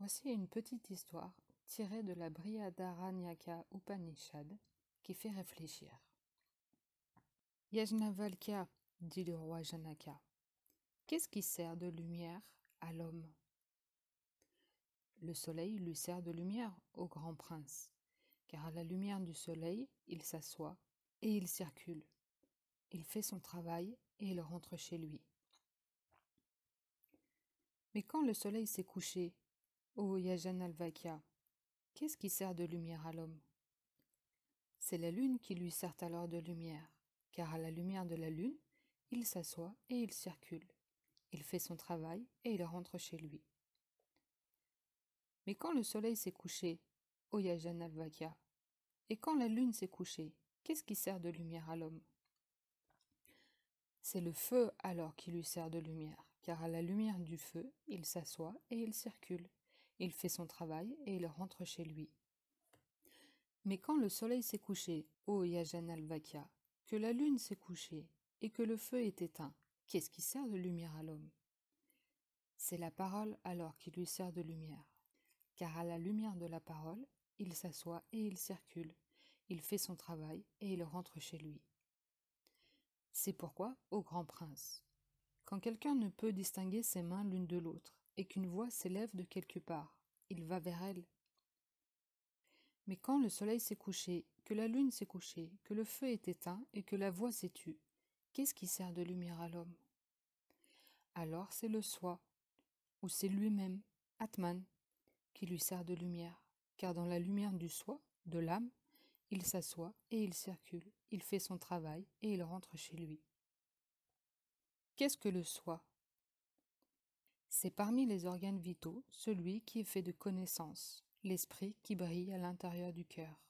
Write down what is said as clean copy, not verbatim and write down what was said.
Voici une petite histoire tirée de la Brihadaranyaka Upanishad qui fait réfléchir. Yajnavalkya, dit le roi Janaka, qu'est-ce qui sert de lumière à l'homme? Le soleil lui sert de lumière au grand prince, car à la lumière du soleil, il s'assoit et il circule. Il fait son travail et il rentre chez lui. Mais quand le soleil s'est couché, ô Yajanalvakya, qu'est-ce qui sert de lumière à l'homme? C'est la lune qui lui sert alors de lumière, car à la lumière de la lune, il s'assoit et il circule. Il fait son travail et il rentre chez lui. Mais quand le soleil s'est couché, ô Yajanalvakya, et quand la lune s'est couchée, qu'est-ce qui sert de lumière à l'homme? C'est le feu alors qui lui sert de lumière, car à la lumière du feu, il s'assoit et il circule. Il fait son travail et il rentre chez lui. Mais quand le soleil s'est couché, ô Yajanalvakya, que la lune s'est couchée et que le feu est éteint, qu'est-ce qui sert de lumière à l'homme? C'est la parole alors qui lui sert de lumière, car à la lumière de la parole, il s'assoit et il circule. Il fait son travail et il rentre chez lui. C'est pourquoi, ô grand prince, quand quelqu'un ne peut distinguer ses mains l'une de l'autre et qu'une voix s'élève de quelque part, il va vers elle. Mais quand le soleil s'est couché, que la lune s'est couchée, que le feu est éteint et que la voix s'est tue, qu'est-ce qui sert de lumière à l'homme? Alors c'est le soi, ou c'est lui-même, Atman, qui lui sert de lumière, car dans la lumière du soi, de l'âme, il s'assoit et il circule, il fait son travail et il rentre chez lui. Qu'est-ce que le soi? C'est parmi les organes vitaux celui qui est fait de connaissance, l'esprit qui brille à l'intérieur du cœur.